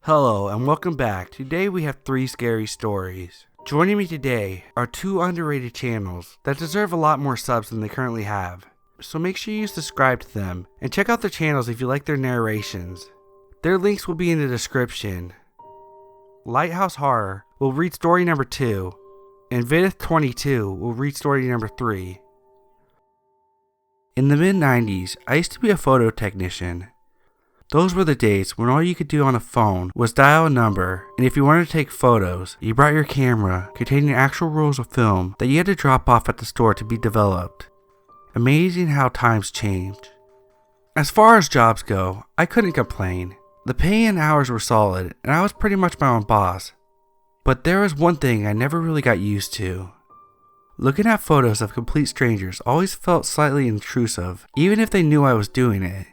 Hello and welcome back. Today we have 3 scary stories. Joining me today are 2 underrated channels that deserve a lot more subs than they currently have. So make sure you subscribe to them and check out their channels if you like their narrations. Their links will be in the description. Lighthouse Horror will read story number 2 and Vidith22 will read story number 3. In the mid-90s, I used to be a photo technician. Those were the days when all you could do on a phone was dial a number, and if you wanted to take photos, you brought your camera containing actual rolls of film that you had to drop off at the store to be developed. Amazing how times changed. As far as jobs go, I couldn't complain. The pay and hours were solid, and I was pretty much my own boss. But there was one thing I never really got used to. Looking at photos of complete strangers always felt slightly intrusive, even if they knew I was doing it.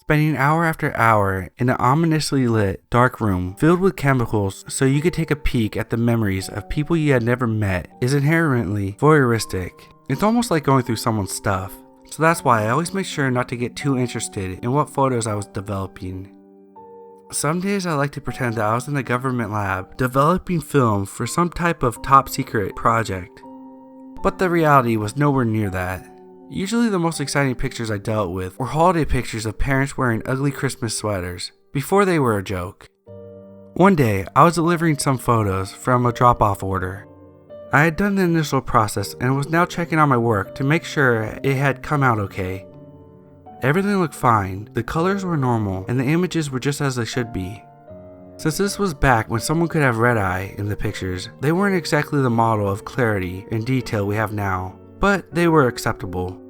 Spending hour after hour in an ominously lit, dark room filled with chemicals so you could take a peek at the memories of people you had never met is inherently voyeuristic. It's almost like going through someone's stuff, so that's why I always make sure not to get too interested in what photos I was developing. Some days I like to pretend that I was in a government lab developing film for some type of top secret project, but the reality was nowhere near that. Usually the most exciting pictures I dealt with were holiday pictures of parents wearing ugly Christmas sweaters, before they were a joke. One day, I was delivering some photos from a drop-off order. I had done the initial process and was now checking on my work to make sure it had come out okay. Everything looked fine, the colors were normal, and the images were just as they should be. Since this was back when someone could have red eye in the pictures, they weren't exactly the model of clarity and detail we have now. But they were acceptable.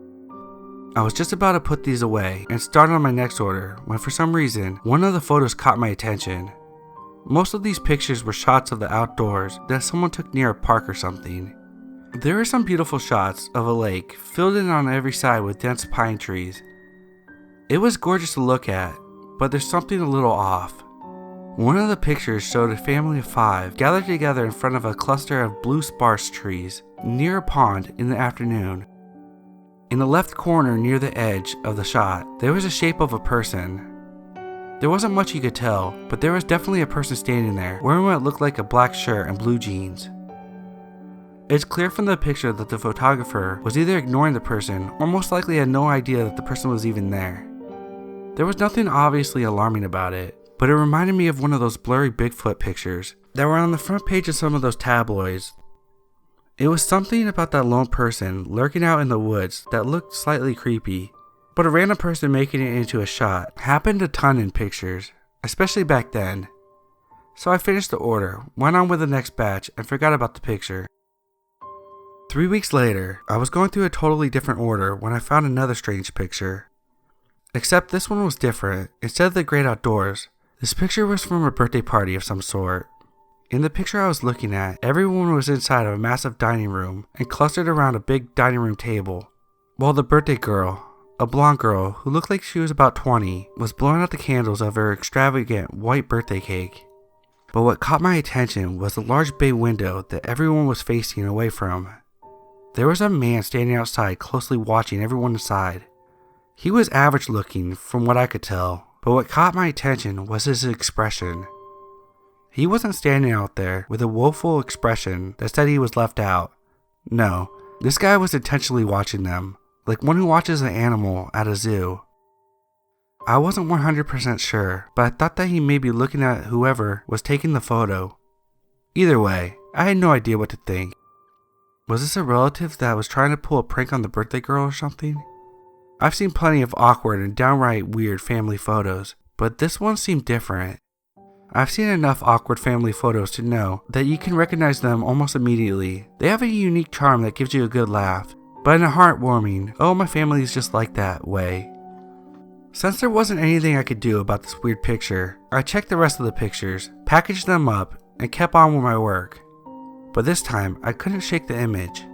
I was just about to put these away and start on my next order when for some reason, one of the photos caught my attention. Most of these pictures were shots of the outdoors that someone took near a park or something. There were some beautiful shots of a lake filled in on every side with dense pine trees. It was gorgeous to look at, but there's something a little off. One of the pictures showed a family of 5 gathered together in front of a cluster of blue sparse trees near a pond in the afternoon. In the left corner near the edge of the shot, there was a shape of a person. There wasn't much you could tell, but there was definitely a person standing there, wearing what looked like a black shirt and blue jeans. It's clear from the picture that the photographer was either ignoring the person or most likely had no idea that the person was even there. There was nothing obviously alarming about it, but it reminded me of one of those blurry Bigfoot pictures that were on the front page of some of those tabloids. It was something about that lone person lurking out in the woods that looked slightly creepy, but a random person making it into a shot happened a ton in pictures, especially back then. So I finished the order, went on with the next batch, and forgot about the picture. 3 weeks later, I was going through a totally different order when I found another strange picture. Except this one was different. Instead of the great outdoors, this picture was from a birthday party of some sort. In the picture I was looking at, everyone was inside of a massive dining room and clustered around a big dining room table, while the birthday girl, a blonde girl who looked like she was about 20, was blowing out the candles of her extravagant white birthday cake. But what caught my attention was the large bay window that everyone was facing away from. There was a man standing outside closely watching everyone inside. He was average looking from what I could tell, but what caught my attention was his expression. He wasn't standing out there with a woeful expression that said he was left out. No, this guy was intentionally watching them, like one who watches an animal at a zoo. I wasn't 100% sure, but I thought that he may be looking at whoever was taking the photo. Either way, I had no idea what to think. Was this a relative that was trying to pull a prank on the birthday girl or something? I've seen plenty of awkward and downright weird family photos, but this one seemed different. I've seen enough awkward family photos to know that you can recognize them almost immediately. They have a unique charm that gives you a good laugh, but in a heartwarming, oh my family is just like that way. Since there wasn't anything I could do about this weird picture, I checked the rest of the pictures, packaged them up, and kept on with my work. But this time, I couldn't shake the image.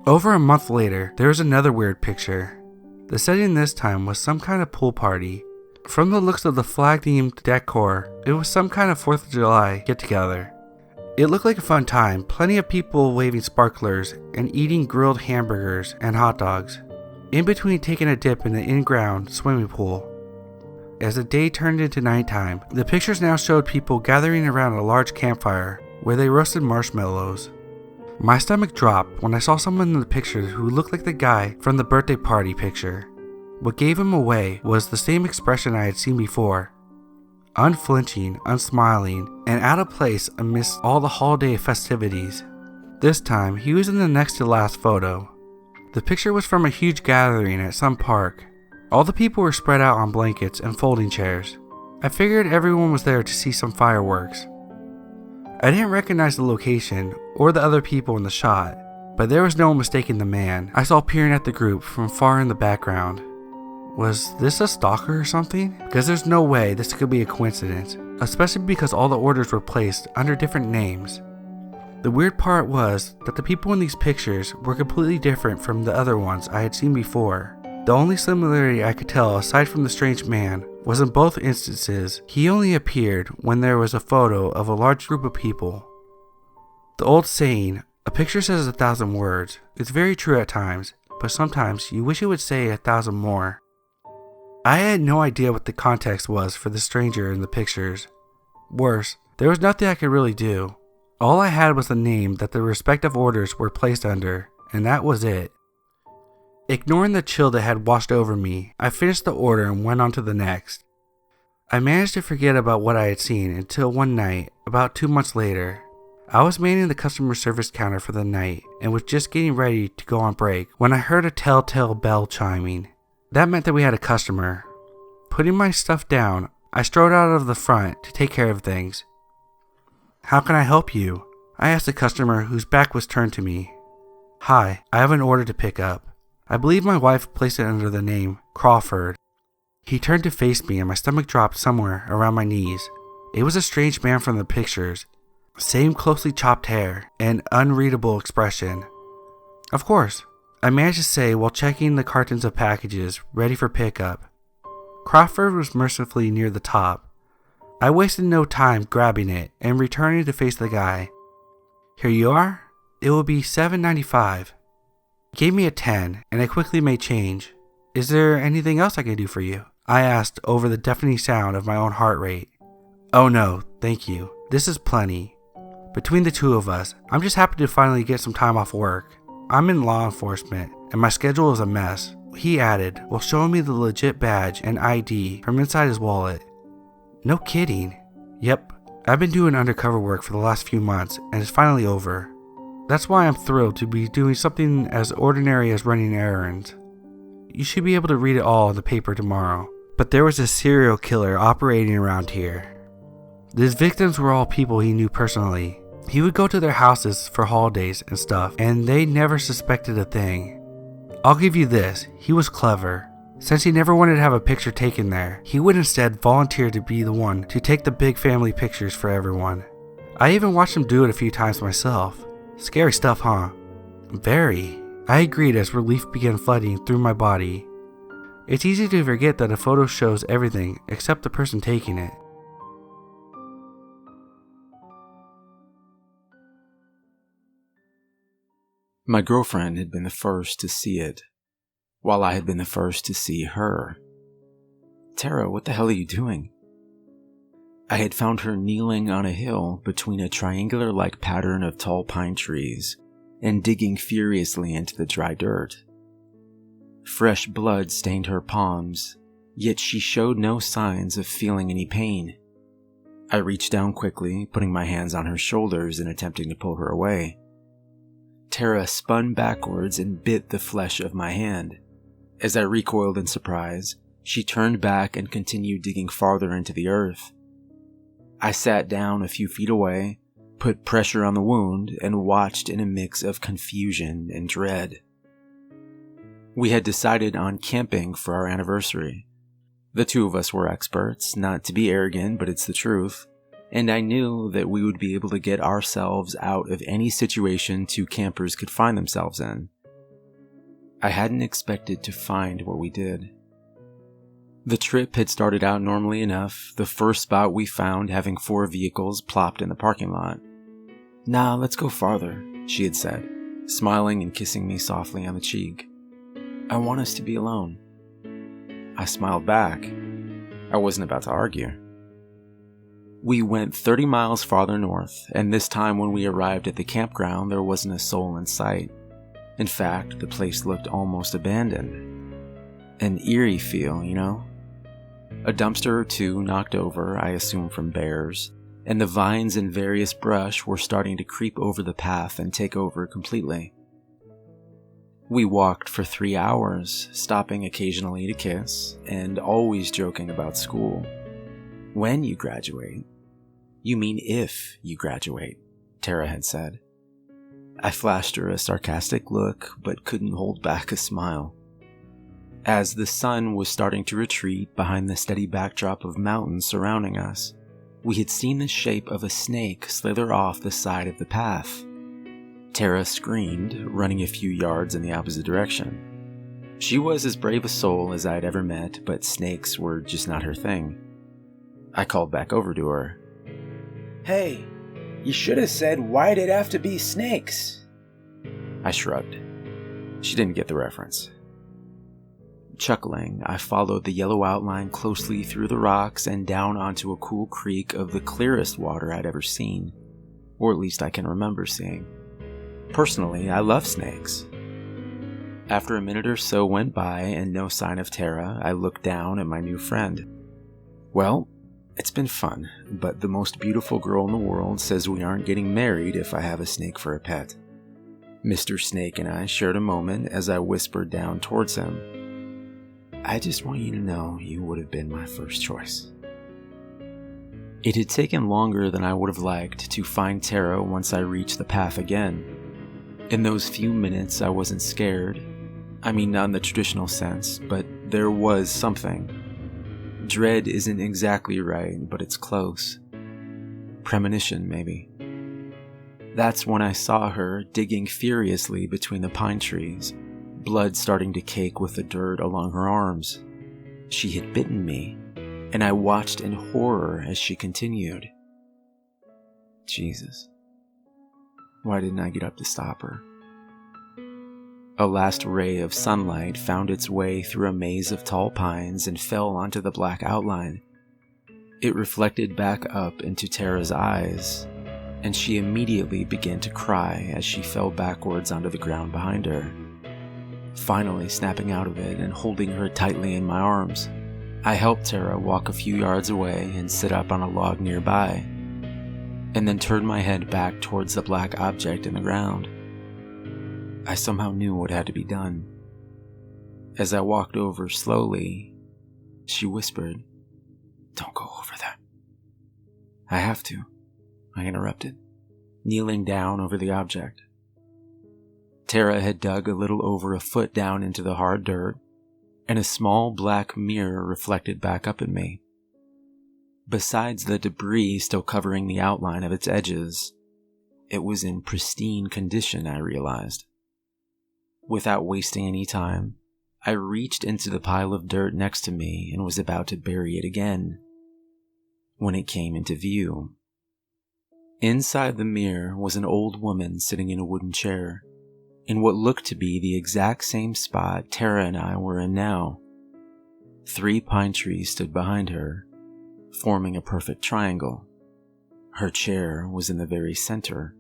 Over a month later, there was another weird picture. The setting this time was some kind of pool party. From the looks of the flag-themed decor, it was some kind of 4th of July get-together. It looked like a fun time, plenty of people waving sparklers and eating grilled hamburgers and hot dogs, in between taking a dip in the in-ground swimming pool. as the day turned into nighttime. The pictures now showed people gathering around a large campfire where they roasted marshmallows. My stomach dropped when I saw someone in the picture who looked like the guy from the birthday party picture. What gave him away was the same expression I had seen before. Unflinching, unsmiling, and out of place amidst all the holiday festivities. This time, he was in the next to last photo. The picture was from a huge gathering at some park. All the people were spread out on blankets and folding chairs. I figured everyone was there to see some fireworks. I didn't recognize the location or the other people in the shot, but there was no mistaking the man I saw peering at the group from far in the background. Was this a stalker or something? Because there's no way this could be a coincidence, especially because all the orders were placed under different names. The weird part was that the people in these pictures were completely different from the other ones I had seen before. The only similarity I could tell aside from the strange man was in both instances, he only appeared when there was a photo of a large group of people. The old saying, "A picture says 1,000 words," is very true at times, but sometimes you wish it would say 1,000 more. I had no idea what the context was for the stranger in the pictures. Worse, there was nothing I could really do. All I had was the name that the respective orders were placed under, and that was it. Ignoring the chill that had washed over me, I finished the order and went on to the next. I managed to forget about what I had seen until one night, about 2 months later. I was manning the customer service counter for the night and was just getting ready to go on break when I heard a telltale bell chiming. That meant that we had a customer. Putting my stuff down, I strode out of the front to take care of things. "How can I help you?" I asked the customer whose back was turned to me. "Hi, I have an order to pick up. I believe my wife placed it under the name Crawford." He turned to face me and my stomach dropped somewhere around my knees. It was a strange man from the pictures. Same closely chopped hair and unreadable expression. "Of course," I managed to say while checking the cartons of packages ready for pickup. Crawford was mercifully near the top. I wasted no time grabbing it and returning to face the guy. "Here you are. It will be $7.95. He gave me a 10 and I quickly made change. "Is there anything else I can do for you?" I asked over the deafening sound of my own heart rate. "Oh no, thank you. This is plenty. Between the two of us, I'm just happy to finally get some time off work. I'm in law enforcement, and my schedule is a mess," he added while showing me the legit badge and ID from inside his wallet. "No kidding." "Yep, I've been doing undercover work for the last few months, and it's finally over. That's why I'm thrilled to be doing something as ordinary as running errands. You should be able to read it all in the paper tomorrow. But there was a serial killer operating around here. His victims were all people he knew personally. He would go to their houses for holidays and stuff, and they never suspected a thing. I'll give you this, he was clever. Since he never wanted to have a picture taken there, he would instead volunteer to be the one to take the big family pictures for everyone. I even watched him do it a few times myself. Scary stuff, huh?" "Very," I agreed as relief began flooding through my body. It's easy to forget that a photo shows everything except the person taking it. My girlfriend had been the first to see it, while I had been the first to see her. "Tara, what the hell are you doing?" I had found her kneeling on a hill between a triangular-like pattern of tall pine trees and digging furiously into the dry dirt. Fresh blood stained her palms, yet she showed no signs of feeling any pain. I reached down quickly, putting my hands on her shoulders and attempting to pull her away. Tara spun backwards and bit the flesh of my hand. As I recoiled in surprise, she turned back and continued digging farther into the earth. I sat down a few feet away, put pressure on the wound, and watched in a mix of confusion and dread. We had decided on camping for our anniversary. The two of us were experts, not to be arrogant, but it's the truth, and I knew that we would be able to get ourselves out of any situation two campers could find themselves in. I hadn't expected to find what we did. The trip had started out normally enough, the first spot we found having 4 vehicles plopped in the parking lot. "Nah, let's go farther," she had said, smiling and kissing me softly on the cheek. "I want us to be alone." I smiled back. I wasn't about to argue. We went 30 miles farther north, and this time when we arrived at the campground, there wasn't a soul in sight. In fact, the place looked almost abandoned. An eerie feel, you know? A dumpster or two knocked over, I assume from bears, and the vines and various brush were starting to creep over the path and take over completely. We walked for 3 hours, stopping occasionally to kiss, and always joking about school. When you graduate. You mean if you graduate, Tara had said. I flashed her a sarcastic look, but couldn't hold back a smile. As the sun was starting to retreat behind the steady backdrop of mountains surrounding us, we had seen the shape of a snake slither off the side of the path. Tara screamed, running a few yards in the opposite direction. She was as brave a soul as I had ever met, but snakes were just not her thing. I called back over to her. Hey, you should have said, why'd it have to be snakes? I shrugged. She didn't get the reference. Chuckling, I followed the yellow outline closely through the rocks and down onto a cool creek of the clearest water I'd ever seen, or at least I can remember seeing. Personally, I love snakes. After a minute or so went by and no sign of Tara, I looked down at my new friend. Well, it's been fun, but the most beautiful girl in the world says we aren't getting married if I have a snake for a pet. Mr. Snake and I shared a moment as I whispered down towards him. I just want you to know you would have been my first choice. It had taken longer than I would have liked to find Tara once I reached the path again. In those few minutes, I wasn't scared. I mean, not in the traditional sense, but there was something. Dread isn't exactly right, but it's close. Premonition, maybe. That's when I saw her digging furiously between the pine trees, blood starting to cake with the dirt along her arms. She had bitten me, and I watched in horror as she continued. Jesus. Why didn't I get up to stop her? A last ray of sunlight found its way through a maze of tall pines and fell onto the black outline. It reflected back up into Tara's eyes, and she immediately began to cry as she fell backwards onto the ground behind her. Finally snapping out of it and holding her tightly in my arms, I helped Tara walk a few yards away and sit up on a log nearby, and then turned my head back towards the black object in the ground. I somehow knew what had to be done. As I walked over slowly, she whispered, "Don't go over there." "I have to," I interrupted, kneeling down over the object. Tara had dug a little over a foot down into the hard dirt, and a small black mirror reflected back up at me. Besides the debris still covering the outline of its edges, it was in pristine condition, I realized. Without wasting any time, I reached into the pile of dirt next to me and was about to bury it again, when it came into view. Inside the mirror was an old woman sitting in a wooden chair, in what looked to be the exact same spot Tara and I were in now. 3 pine trees stood behind her, forming a perfect triangle. Her chair was in the very center.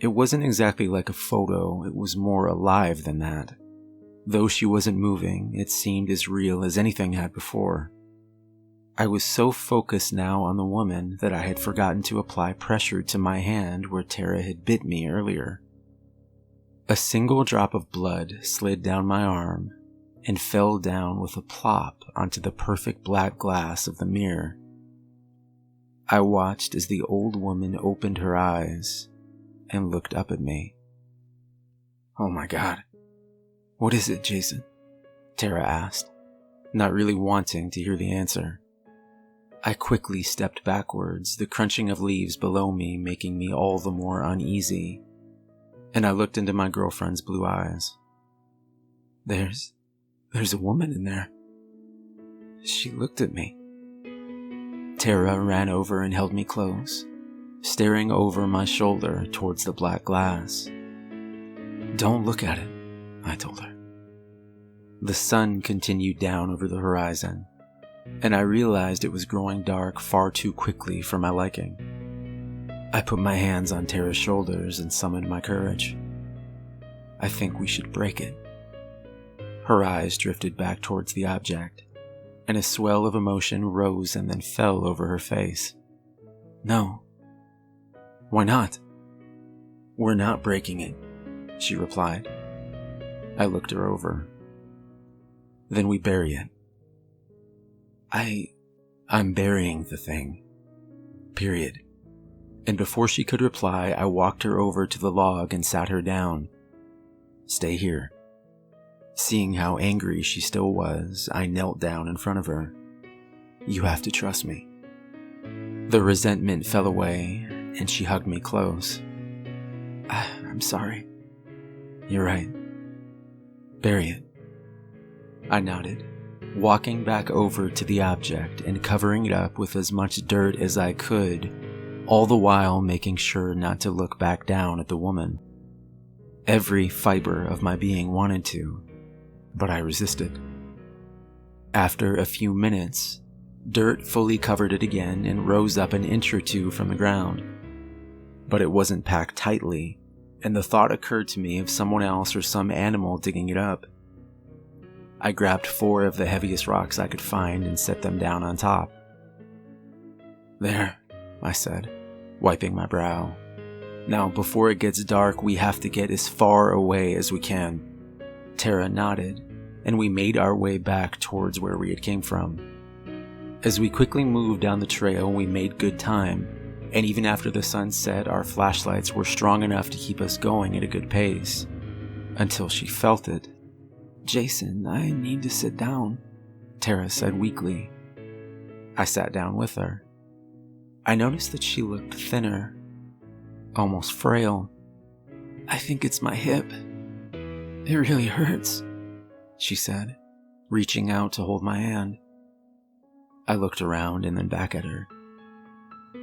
It wasn't exactly like a photo, it was more alive than that. Though she wasn't moving, it seemed as real as anything had before. I was so focused now on the woman that I had forgotten to apply pressure to my hand where Tara had bit me earlier. A single drop of blood slid down my arm and fell down with a plop onto the perfect black glass of the mirror. I watched as the old woman opened her eyes and looked up at me. "Oh my God. What is it, Jason?" Tara asked, not really wanting to hear the answer. I quickly stepped backwards, the crunching of leaves below me making me all the more uneasy, and I looked into my girlfriend's blue eyes. There's a woman in there. She looked at me. Tara ran over and held me close, staring over my shoulder towards the black glass. "Don't look at it," I told her. The sun continued down over the horizon, and I realized it was growing dark far too quickly for my liking. I put my hands on Tara's shoulders and summoned my courage. I think we should break it. Her eyes drifted back towards the object, and a swell of emotion rose and then fell over her face. No. Why not? We're not breaking it, she replied. I looked her over. Then we bury it. I'm burying the thing. Period. And before she could reply, I walked her over to the log and sat her down. Stay here. Seeing how angry she still was, I knelt down in front of her. You have to trust me. The resentment fell away, and she hugged me close. I'm sorry. You're right. Bury it. I nodded, walking back over to the object and covering it up with as much dirt as I could, all the while making sure not to look back down at the woman. Every fiber of my being wanted to, but I resisted. After a few minutes, dirt fully covered it again and rose up an inch or two from the ground. But it wasn't packed tightly, and the thought occurred to me of someone else or some animal digging it up. I grabbed 4 of the heaviest rocks I could find and set them down on top. There, I said, wiping my brow. Now, before it gets dark, we have to get as far away as we can. Tara nodded, and we made our way back towards where we had came from. As we quickly moved down the trail, we made good time, and even after the sun set, our flashlights were strong enough to keep us going at a good pace. Until she felt it. Jason, I need to sit down, Tara said weakly. I sat down with her. I noticed that she looked thinner, almost frail. I think it's my hip. It really hurts, she said, reaching out to hold my hand. I looked around and then back at her.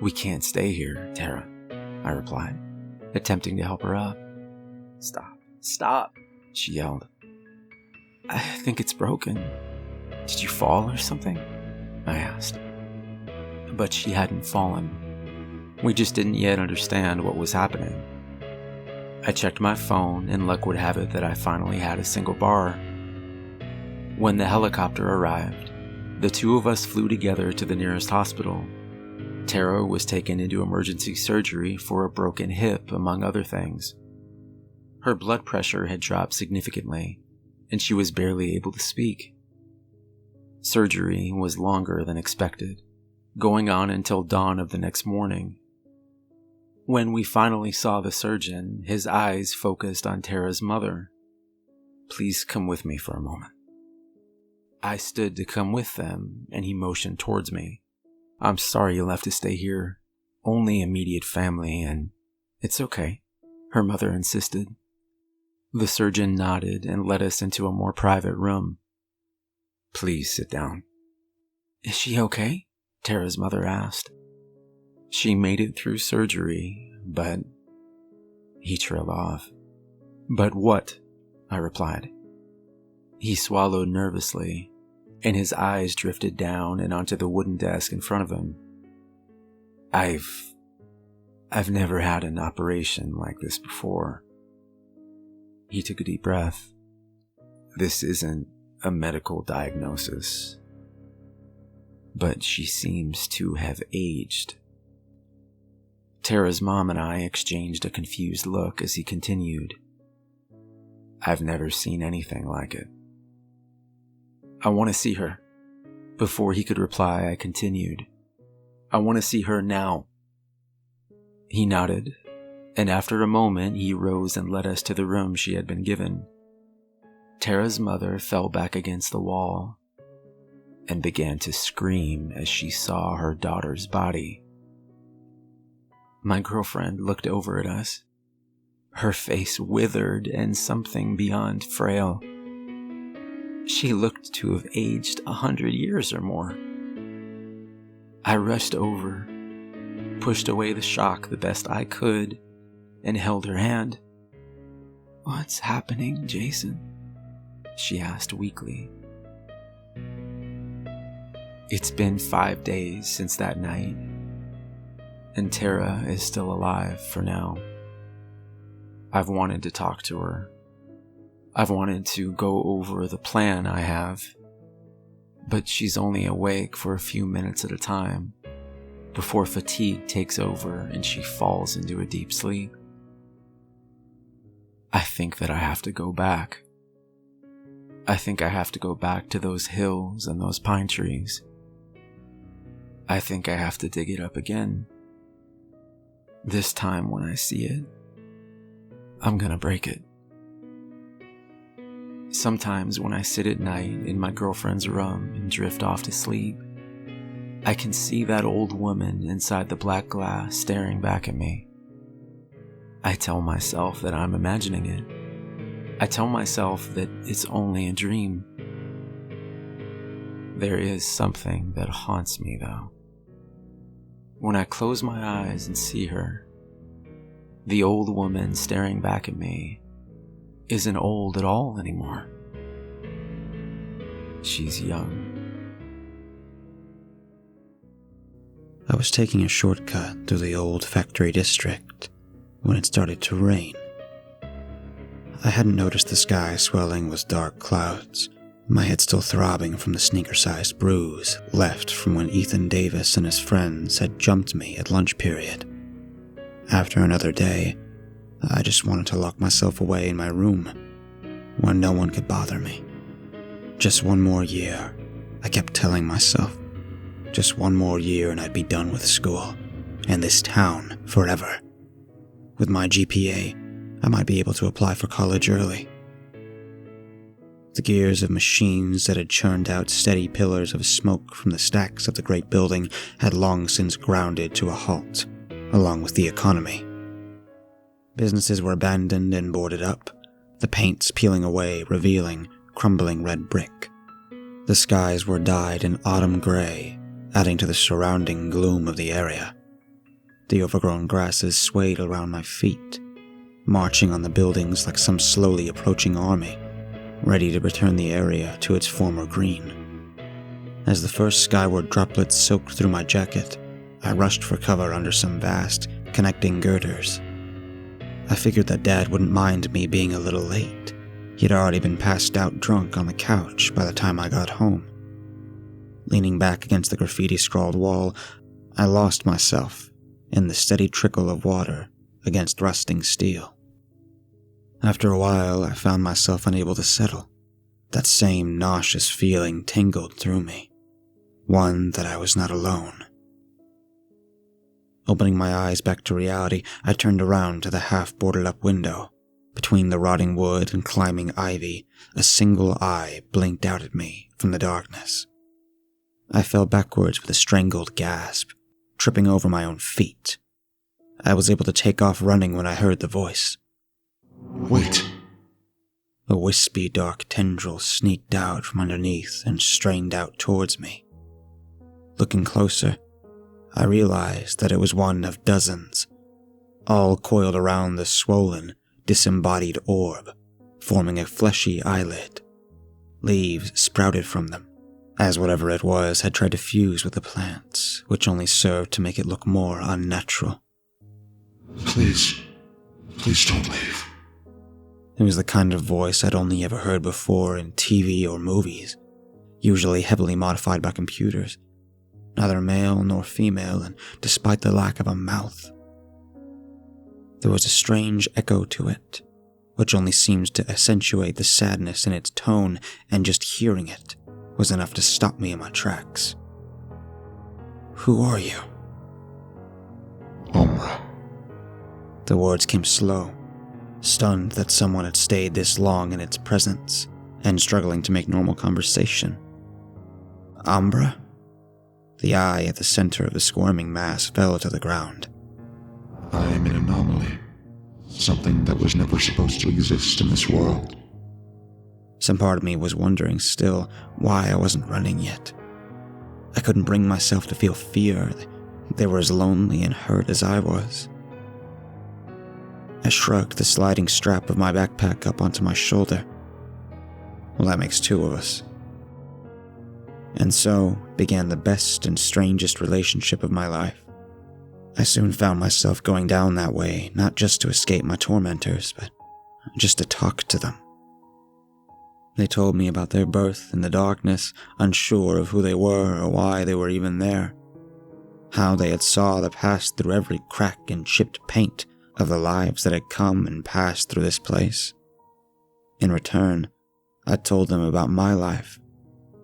We can't stay here, Tara, I replied, attempting to help her up. Stop, she yelled. I think it's broken. Did you fall or something? I asked. But she hadn't fallen. We just didn't yet understand what was happening. I checked my phone, and luck would have it that I finally had a single bar. When the helicopter arrived, the 2 of us flew together to the nearest hospital. Tara was taken into emergency surgery for a broken hip, among other things. Her blood pressure had dropped significantly, and she was barely able to speak. Surgery was longer than expected, going on until dawn of the next morning. When we finally saw the surgeon, his eyes focused on Tara's mother. Please come with me for a moment. I stood to come with them, and he motioned towards me. I'm sorry you'll have to stay here. Only immediate family, and it's okay, her mother insisted. The surgeon nodded and led us into a more private room. Please sit down. Is she okay? Tara's mother asked. She made it through surgery, but... He trailed off. But what? I replied. He swallowed nervously, and his eyes drifted down and onto the wooden desk in front of him. I've never had an operation like this before. He took a deep breath. This isn't a medical diagnosis, but she seems to have aged. Tara's mom and I exchanged a confused look as he continued. I've never seen anything like it. I want to see her. Before he could reply, I continued. I want to see her now. He nodded, and after a moment he rose and led us to the room she had been given. Tara's mother fell back against the wall and began to scream as she saw her daughter's body. My girlfriend looked over at us, her face withered and something beyond frail. She looked to have aged 100 years or more. I rushed over, pushed away the shock the best I could, and held her hand. What's happening, Jason? She asked weakly. It's been 5 days since that night, and Tara is still alive for now. I've wanted to talk to her. I've wanted to go over the plan I have, but she's only awake for a few minutes at a time before fatigue takes over and she falls into a deep sleep. I think that I have to go back. I think I have to go back to those hills and those pine trees. I think I have to dig it up again. This time when I see it, I'm gonna break it. Sometimes when I sit at night in my girlfriend's room and drift off to sleep, I can see that old woman inside the black glass staring back at me. I tell myself that I'm imagining it. I tell myself that it's only a dream. There is something that haunts me though. When I close my eyes and see her, the old woman staring back at me isn't old at all anymore. She's young. I was taking a shortcut through the old factory district when it started to rain. I hadn't noticed the sky swelling with dark clouds, my head still throbbing from the sneaker-sized bruise left from when Ethan Davis and his friends had jumped me at lunch period. After another day, I just wanted to lock myself away in my room, where no one could bother me. Just one more year, I kept telling myself. Just one more year and I'd be done with school, and this town forever. With my GPA, I might be able to apply for college early. The gears of machines that had churned out steady pillars of smoke from the stacks of the great building had long since grounded to a halt, along with the economy. Businesses were abandoned and boarded up, the paints peeling away, revealing crumbling red brick. The skies were dyed an autumn gray, adding to the surrounding gloom of the area. The overgrown grasses swayed around my feet, marching on the buildings like some slowly approaching army, ready to return the area to its former green. As the first skyward droplets soaked through my jacket, I rushed for cover under some vast, connecting girders. I figured that Dad wouldn't mind me being a little late. He'd already been passed out drunk on the couch by the time I got home. Leaning back against the graffiti-scrawled wall, I lost myself in the steady trickle of water against rusting steel. After a while, I found myself unable to settle. That same nauseous feeling tingled through me, one that I was not alone. Opening my eyes back to reality, I turned around to the half-boarded-up window. Between the rotting wood and climbing ivy, a single eye blinked out at me from the darkness. I fell backwards with a strangled gasp, tripping over my own feet. I was able to take off running when I heard the voice. Wait. A wispy dark tendril sneaked out from underneath and strained out towards me. Looking closer, I realized that it was one of dozens, all coiled around the swollen, disembodied orb, forming a fleshy eyelid. Leaves sprouted from them, as whatever it was had tried to fuse with the plants, which only served to make it look more unnatural. Please don't leave. It was the kind of voice I'd only ever heard before in TV or movies, usually heavily modified by computers. Neither male nor female, and despite the lack of a mouth, there was a strange echo to it, which only seemed to accentuate the sadness in its tone, and just hearing it was enough to stop me in my tracks. Who are you? Umbra. The words came slow, stunned that someone had stayed this long in its presence, and struggling to make normal conversation. Umbra? The eye at the center of the squirming mass fell to the ground. I am an anomaly. Something that was never supposed to exist in this world. Some part of me was wondering still why I wasn't running yet. I couldn't bring myself to feel fear. They were as lonely and hurt as I was. I shrugged the sliding strap of my backpack up onto my shoulder. Well, that makes two of us. And so began the best and strangest relationship of my life. I soon found myself going down that way, not just to escape my tormentors, but just to talk to them. They told me about their birth in the darkness, unsure of who they were or why they were even there. How they had saw the past through every crack and chipped paint of the lives that had come and passed through this place. In return, I told them about my life,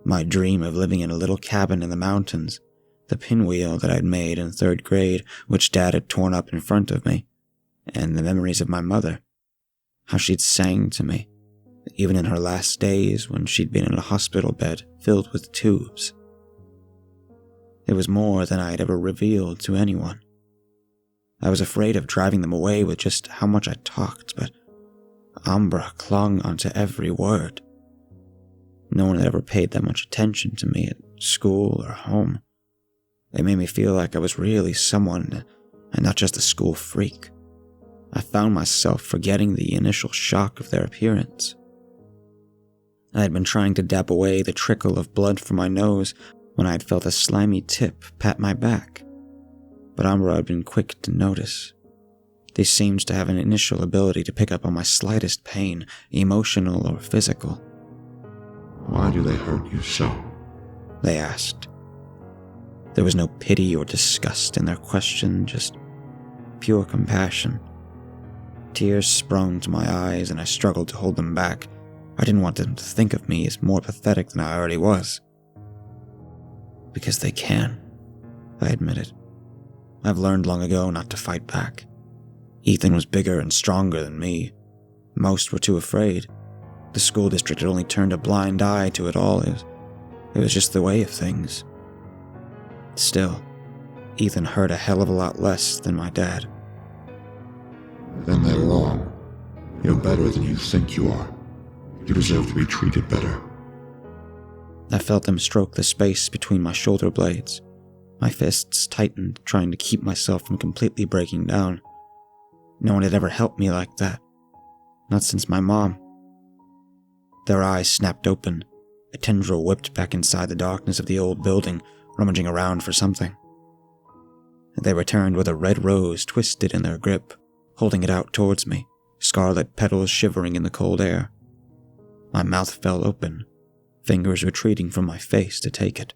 my dream of living in a little cabin in the mountains, the pinwheel that I'd made in 3rd grade, which Dad had torn up in front of me, and the memories of my mother, how she'd sang to me, even in her last days when she'd been in a hospital bed filled with tubes. It was more than I'd ever revealed to anyone. I was afraid of driving them away with just how much I talked, but Umbra clung onto every word. No one had ever paid that much attention to me at school or home. They made me feel like I was really someone and not just a school freak. I found myself forgetting the initial shock of their appearance. I had been trying to dab away the trickle of blood from my nose when I had felt a slimy tip pat my back. But Umbra had been quick to notice. They seemed to have an initial ability to pick up on my slightest pain, emotional or physical. Why do they hurt you so? They asked. There was no pity or disgust in their question, just pure compassion. Tears sprung to my eyes and I struggled to hold them back. I didn't want them to think of me as more pathetic than I already was. Because they can, I admitted. I've learned long ago not to fight back. Ethan was bigger and stronger than me. Most were too afraid. The school district had only turned a blind eye to it all. It was just the way of things. Still, Ethan hurt a hell of a lot less than my dad. Then they're wrong. You're better than you think you are. You deserve to be treated better. I felt them stroke the space between my shoulder blades. My fists tightened, trying to keep myself from completely breaking down. No one had ever helped me like that. Not since my mom. Their eyes snapped open. A tendril whipped back inside the darkness of the old building, rummaging around for something. They returned with a red rose twisted in their grip, holding it out towards me, scarlet petals shivering in the cold air. My mouth fell open, fingers retreating from my face to take it.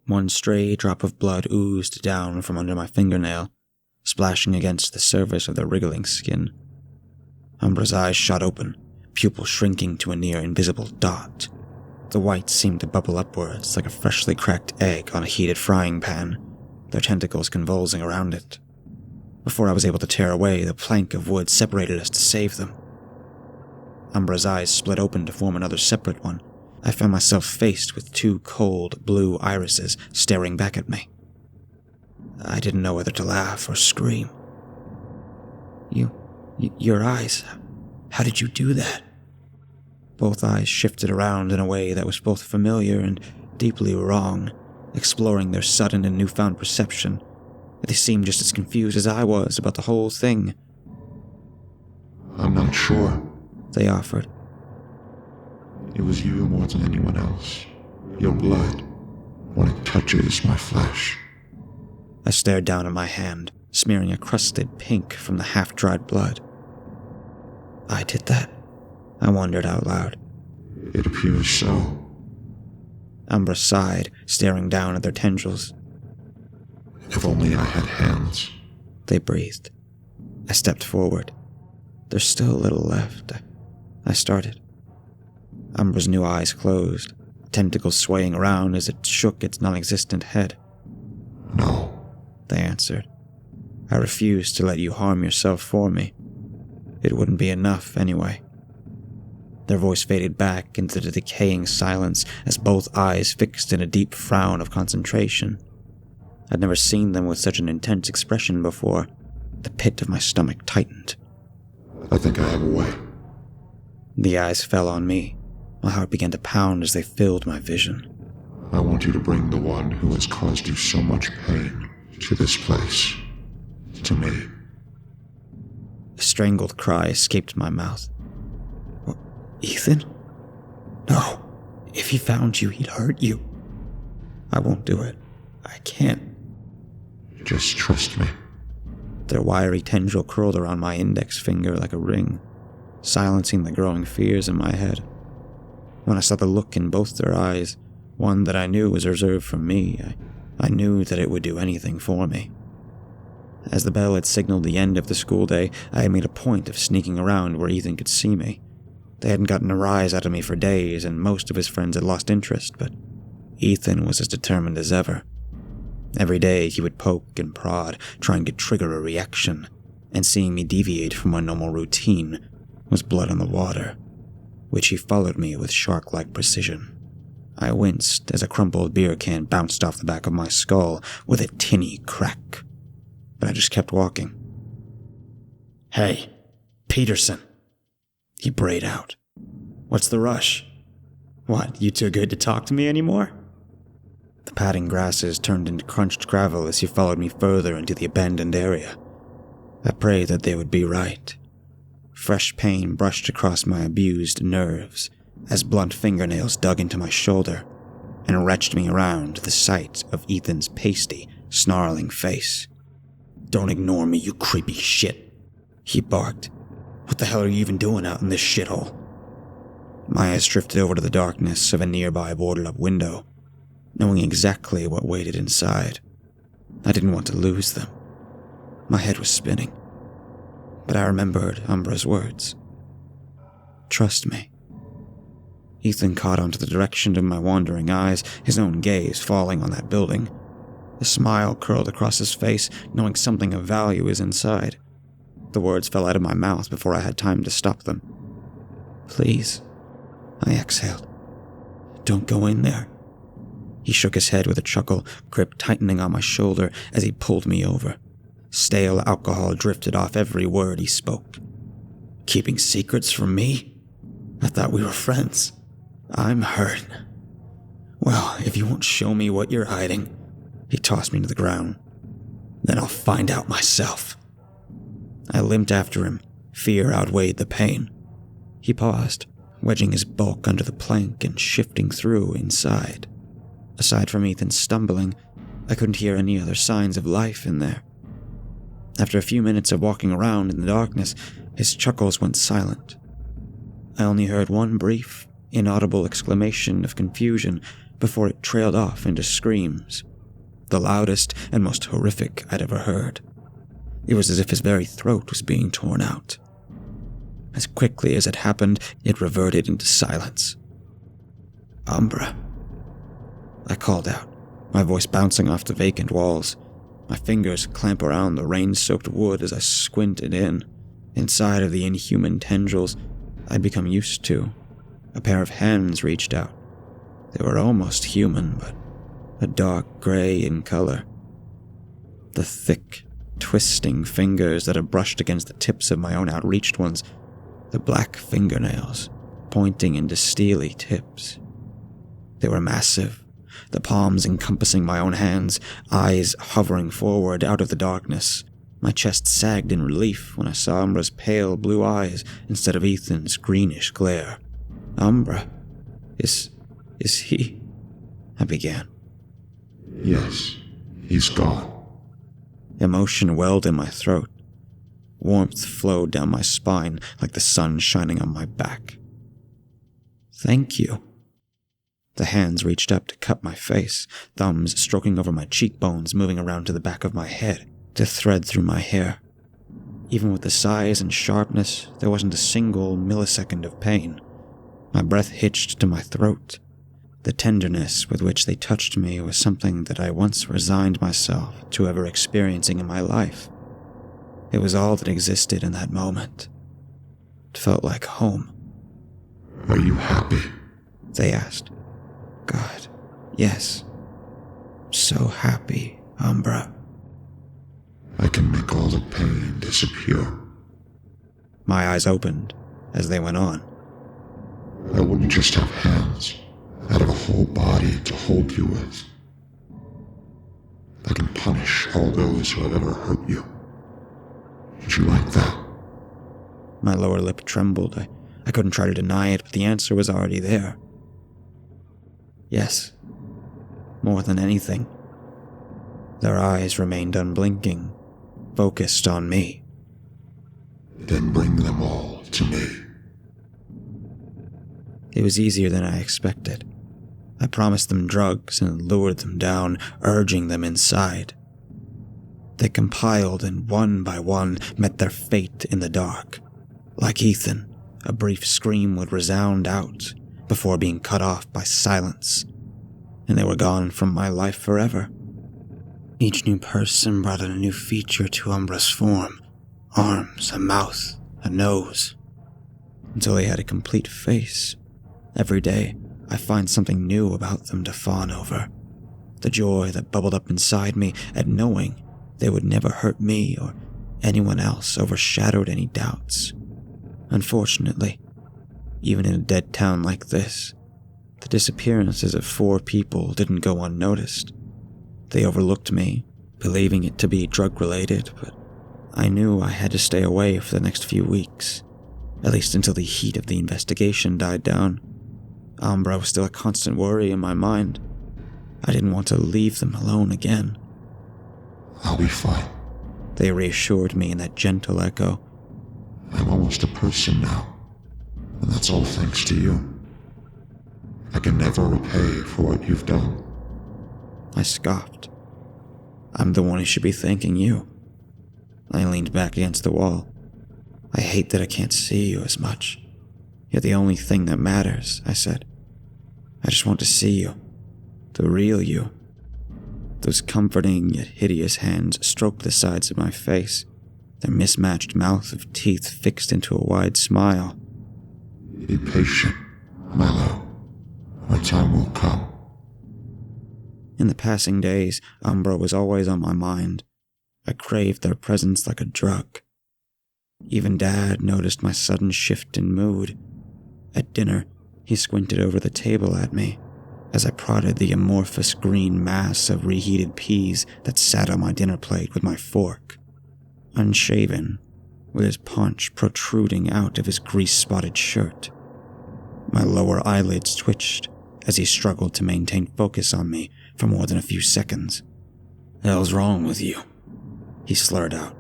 One stray drop of blood oozed down from under my fingernail, splashing against the surface of the wriggling skin. Umbra's eyes shot open, pupil shrinking to a near invisible dot. The white seemed to bubble upwards like a freshly cracked egg on a heated frying pan, their tentacles convulsing around it. Before I was able to tear away, the plank of wood separated us to save them. Umbra's eyes split open to form another separate one. I found myself faced with 2 cold, blue irises staring back at me. I didn't know whether to laugh or scream. Your eyes, how did you do that? Both eyes shifted around in a way that was both familiar and deeply wrong, exploring their sudden and newfound perception. They seemed just as confused as I was about the whole thing. I'm not sure. They offered. It was you more than anyone else. Your blood, when it touches my flesh. I stared down at my hand, smearing a crusted pink from the half-dried blood. I did that? I wondered out loud. It appears so. Umbra sighed, staring down at their tendrils. If only I had hands. They breathed. I stepped forward. There's still a little left. I started. Umbra's new eyes closed, tentacles swaying around as it shook its non-existent head. No, they answered. I refused to let you harm yourself for me. It wouldn't be enough anyway. Their voice faded back into the decaying silence as both eyes fixed in a deep frown of concentration. I'd never seen them with such an intense expression before. The pit of my stomach tightened. I think I have a way. The eyes fell on me. My heart began to pound as they filled my vision. I want you to bring the one who has caused you so much pain to this place. To me. A strangled cry escaped my mouth. What, Ethan? No. If he found you, he'd hurt you. I won't do it. I can't. Just trust me. Their wiry tendril curled around my index finger like a ring, silencing the growing fears in my head. When I saw the look in both their eyes, one that I knew was reserved for me, I knew that it would do anything for me. As the bell had signaled the end of the school day, I had made a point of sneaking around where Ethan could see me. They hadn't gotten a rise out of me for days, and most of his friends had lost interest, but Ethan was as determined as ever. Every day he would poke and prod, trying to trigger a reaction, and seeing me deviate from my normal routine was blood on the water, which he followed me with shark-like precision. I winced as a crumpled beer can bounced off the back of my skull with a tinny crack, but I just kept walking. "Hey, Peterson," he brayed out. "What's the rush? What, you too good to talk to me anymore?" The padding grasses turned into crunched gravel as he followed me further into the abandoned area. I prayed that they would be right. Fresh pain brushed across my abused nerves as blunt fingernails dug into my shoulder and wrenched me around to the sight of Ethan's pasty, snarling face. "Don't ignore me, you creepy shit," he barked. "What the hell are you even doing out in this shithole?" My eyes drifted over to the darkness of a nearby boarded-up window, knowing exactly what waited inside. I didn't want to lose them. My head was spinning, but I remembered Umbra's words. "Trust me." Ethan caught onto the direction of my wandering eyes, his own gaze falling on that building. A smile curled across his face, knowing something of value is inside. The words fell out of my mouth before I had time to stop them. "Please," I exhaled. "Don't go in there." He shook his head with a chuckle, grip tightening on my shoulder as he pulled me over. Stale alcohol drifted off every word he spoke. "Keeping secrets from me? I thought we were friends. I'm hurt. Well, if you won't show me what you're hiding," he tossed me to the ground, "then I'll find out myself." I limped after him. Fear outweighed the pain. He paused, wedging his bulk under the plank and shifting through inside. Aside from Ethan stumbling, I couldn't hear any other signs of life in there. After a few minutes of walking around in the darkness, his chuckles went silent. I only heard one brief, inaudible exclamation of confusion before it trailed off into screams, the loudest and most horrific I'd ever heard. It was as if his very throat was being torn out. As quickly as it happened, it reverted into silence. "Umbra," I called out, my voice bouncing off the vacant walls. My fingers clamp around the rain-soaked wood as I squinted in. Inside of the inhuman tendrils I'd become used to, a pair of hands reached out. They were almost human, but a dark gray in color. The thick, twisting fingers that had brushed against the tips of my own outreached ones, the black fingernails pointing into steely tips. They were massive, the palms encompassing my own hands, eyes hovering forward out of the darkness. My chest sagged in relief when I saw Umbra's pale blue eyes instead of Ethan's greenish glare. "Umbra, is he?" I began. Yes, he's gone. Emotion welled in my throat. Warmth flowed down my spine like the sun shining on my back. "Thank you." The hands reached up to cup my face, thumbs stroking over my cheekbones, moving around to the back of my head, to thread through my hair. Even with the size and sharpness, there wasn't a single millisecond of pain. My breath hitched to my throat. The tenderness with which they touched me was something that I once resigned myself to ever experiencing in my life. It was all that existed in that moment. It felt like home. Are you happy? They asked. God, yes. So happy, Umbra. I can make all the pain disappear. My eyes opened as they went on. I wouldn't just have hands. I'd have a whole body to hold you with. I can punish all those who have ever hurt you. Would you like that? My lower lip trembled. I couldn't try to deny it, but the answer was already there. Yes. more than anything. Their eyes remained unblinking, focused on me. Then bring them all to me. It was easier than I expected. I promised them drugs and lured them down, urging them inside. They compiled and one by one met their fate in the dark. Like Ethan, a brief scream would resound out before being cut off by silence, and they were gone from my life forever. Each new person brought a new feature to Umbra's form: arms, a mouth, a nose, until they had a complete face. Every day, I find something new about them to fawn over. The joy that bubbled up inside me at knowing they would never hurt me or anyone else overshadowed any doubts. Unfortunately, even in a dead town like this, the disappearances of 4 people didn't go unnoticed. They overlooked me, believing it to be drug-related, but I knew I had to stay away for the next few weeks, at least until the heat of the investigation died down. Umbra was still a constant worry in my mind. I didn't want to leave them alone again. I'll be fine. They reassured me in that gentle echo. I'm almost a person now, and that's all thanks to you. I can never repay for what you've done. I scoffed. I'm the one who should be thanking you. I leaned back against the wall. I hate that I can't see you as much. You're the only thing that matters, I said. I just want to see you. The real you. Those comforting yet hideous hands stroked the sides of my face, their mismatched mouth of teeth fixed into a wide smile. Be patient, Mallow. Our time will come. In the passing days, Umbra was always on my mind. I craved their presence like a drug. Even Dad noticed my sudden shift in mood. At dinner, he squinted over the table at me as I prodded the amorphous green mass of reheated peas that sat on my dinner plate with my fork. Unshaven, with his paunch protruding out of his grease-spotted shirt. My lower eyelids twitched as he struggled to maintain focus on me for more than a few seconds. "Hell's wrong with you?" he slurred out.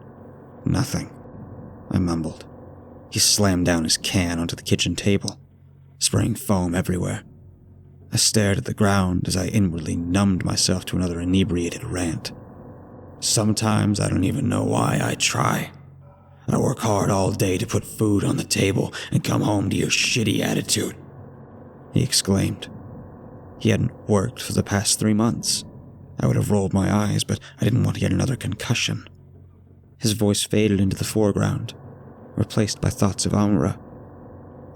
"Nothing," I mumbled. He slammed down his can onto the kitchen table, spraying foam everywhere. I stared at the ground as I inwardly numbed myself to another inebriated rant. "Sometimes I don't even know why I try. I work hard all day to put food on the table and come home to your shitty attitude," he exclaimed. He hadn't worked for the past 3 months. I would have rolled my eyes, but I didn't want to get another concussion. His voice faded into the foreground, replaced by thoughts of Umbra.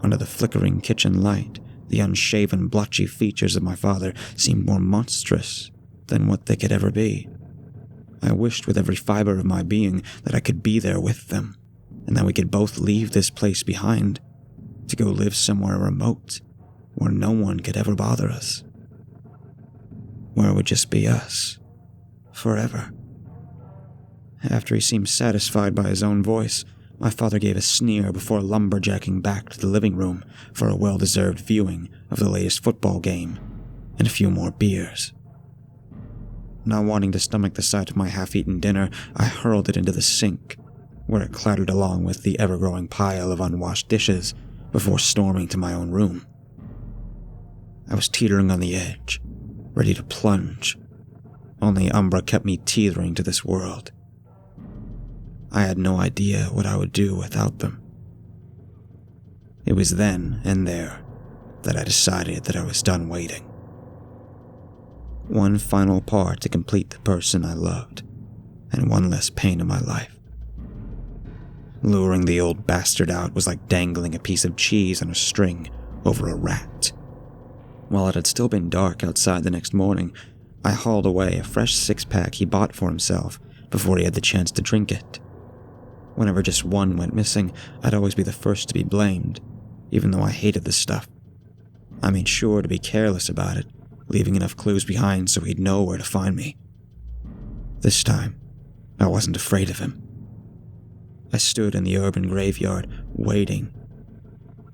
Under the flickering kitchen light, the unshaven, blotchy features of my father seemed more monstrous than what they could ever be. I wished with every fiber of my being that I could be there with them, and that we could both leave this place behind, to go live somewhere remote, where no one could ever bother us. Where it would just be us, forever. After he seemed satisfied by his own voice, my father gave a sneer before lumberjacking back to the living room for a well-deserved viewing of the latest football game and a few more beers. Not wanting to stomach the sight of my half-eaten dinner, I hurled it into the sink, where it clattered along with the ever-growing pile of unwashed dishes before storming to my own room. I was teetering on the edge, ready to plunge. Only Umbra kept me teetering to this world. I had no idea what I would do without them. It was then and there that I decided that I was done waiting. One final part to complete the person I loved, and one less pain in my life. Luring the old bastard out was like dangling a piece of cheese on a string over a rat. While it had still been dark outside the next morning, I hauled away a fresh 6-pack he bought for himself before he had the chance to drink it. Whenever just one went missing, I'd always be the first to be blamed, even though I hated the stuff. I made sure to be careless about it, leaving enough clues behind so he'd know where to find me. This time, I wasn't afraid of him. I stood in the urban graveyard, waiting.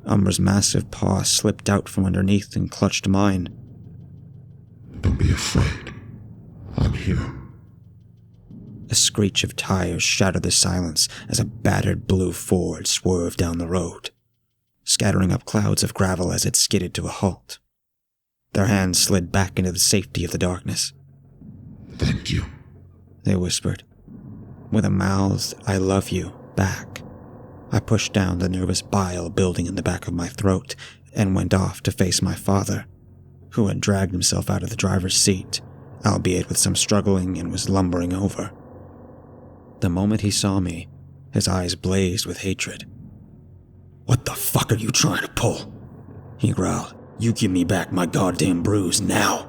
Umbra's massive paw slipped out from underneath and clutched mine. Don't be afraid. I'm here. A screech of tires shattered the silence as a battered blue Ford swerved down the road, scattering up clouds of gravel as it skidded to a halt. Their hands slid back into the safety of the darkness. Thank you. They whispered. With a mouthed, "I love you," back, I pushed down the nervous bile building in the back of my throat and went off to face my father, who had dragged himself out of the driver's seat, albeit with some struggling, and was lumbering over. The moment he saw me, his eyes blazed with hatred. "What the fuck are you trying to pull?" he growled. "You give me back my goddamn bruise now,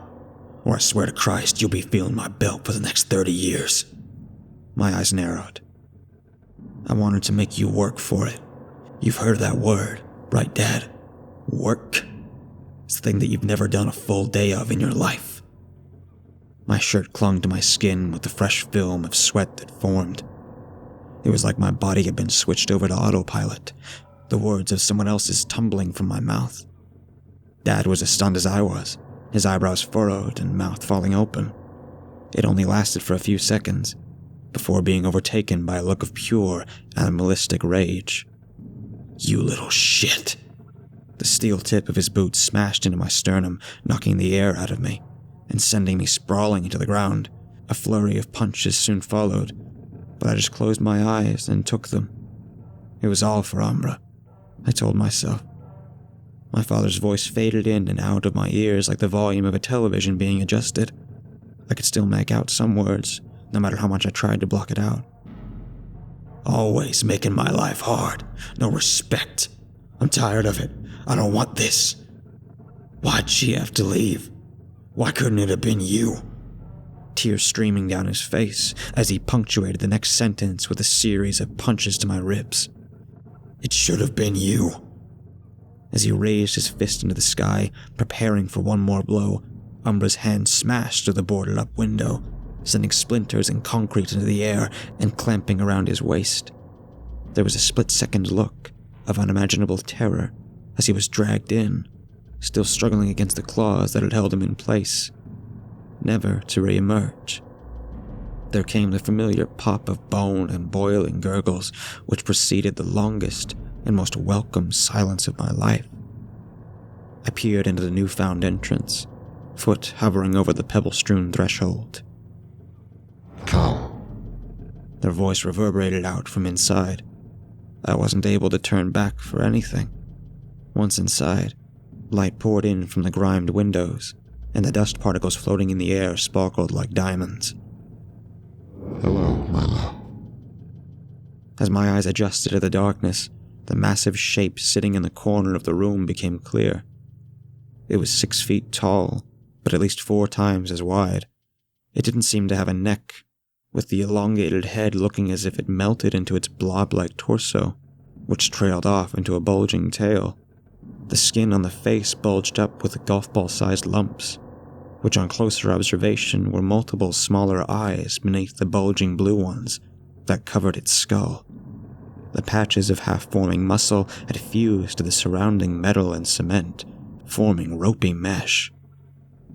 or I swear to Christ you'll be feeling my belt for the next 30 years. My eyes narrowed. "I wanted to make you work for it. You've heard that word, right, Dad? Work. It's the thing that you've never done a full day of in your life." My shirt clung to my skin with the fresh film of sweat that formed. It was like my body had been switched over to autopilot, the words of someone else's tumbling from my mouth. Dad was as stunned as I was, his eyebrows furrowed and mouth falling open. It only lasted for a few seconds, before being overtaken by a look of pure, animalistic rage. "You little shit!" The steel tip of his boot smashed into my sternum, knocking the air out of me, and sending me sprawling into the ground. A flurry of punches soon followed, but I just closed my eyes and took them. It was all for Umbra, I told myself. My father's voice faded in and out of my ears like the volume of a television being adjusted. I could still make out some words, no matter how much I tried to block it out. "Always making my life hard. No respect. I'm tired of it. I don't want this. Why'd she have to leave? Why couldn't it have been you?" Tears streaming down his face as he punctuated the next sentence with a series of punches to my ribs. "It should have been you." As he raised his fist into the sky, preparing for one more blow, Umbra's hand smashed through the boarded-up window, sending splinters and concrete into the air and clamping around his waist. There was a split-second look of unimaginable terror as he was dragged in, still struggling against the claws that had held him in place, never to re-emerge. There came the familiar pop of bone and boiling gurgles, which preceded the longest and most welcome silence of my life. I peered into the newfound entrance, foot hovering over the pebble-strewn threshold. Cal. Their voice reverberated out from inside. I wasn't able to turn back for anything. Once inside, light poured in from the grimed windows, and the dust particles floating in the air sparkled like diamonds. Hello, Milo. As my eyes adjusted to the darkness, the massive shape sitting in the corner of the room became clear. It was 6 feet tall, but at least 4 times as wide. It didn't seem to have a neck, with the elongated head looking as if it melted into its blob-like torso, which trailed off into a bulging tail. The skin on the face bulged up with golf ball-sized lumps, which on closer observation were multiple smaller eyes beneath the bulging blue ones that covered its skull. The patches of half-forming muscle had fused to the surrounding metal and cement, forming ropey mesh.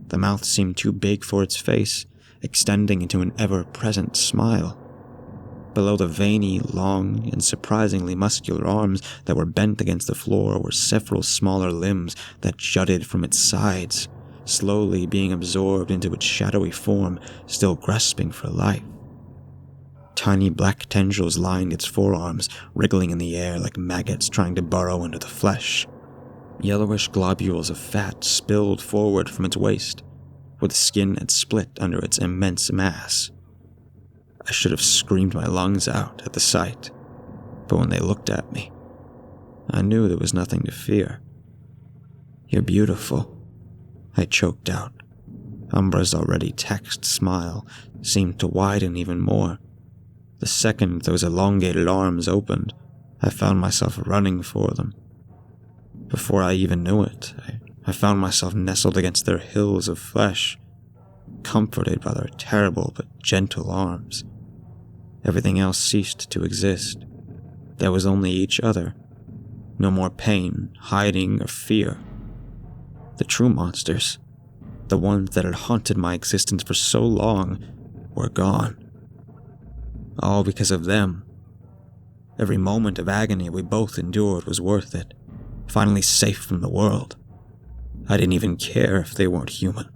The mouth seemed too big for its face, extending into an ever-present smile. Below the veiny, long, and surprisingly muscular arms that were bent against the floor were several smaller limbs that jutted from its sides, slowly being absorbed into its shadowy form, still grasping for life. Tiny black tendrils lined its forearms, wriggling in the air like maggots trying to burrow into the flesh. Yellowish globules of fat spilled forward from its waist, where the skin had split under its immense mass. I should have screamed my lungs out at the sight, but when they looked at me, I knew there was nothing to fear. "You're beautiful," I choked out. Umbra's already texed smile seemed to widen even more. The second those elongated arms opened, I found myself running for them. Before I even knew it, I found myself nestled against their hills of flesh, comforted by their terrible but gentle arms. Everything else ceased to exist. There was only each other. No more pain, hiding, or fear. The true monsters, The ones that had haunted my existence for so long were gone. All because of them. Every moment of agony we both endured was worth it. Finally safe from the world. I didn't even care if they weren't human.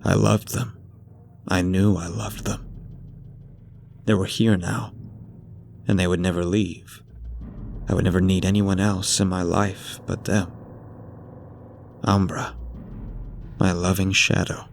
I loved them. I knew I loved them. They were here now, and they would never leave. I would never need anyone else in my life but them. Umbra, my loving shadow.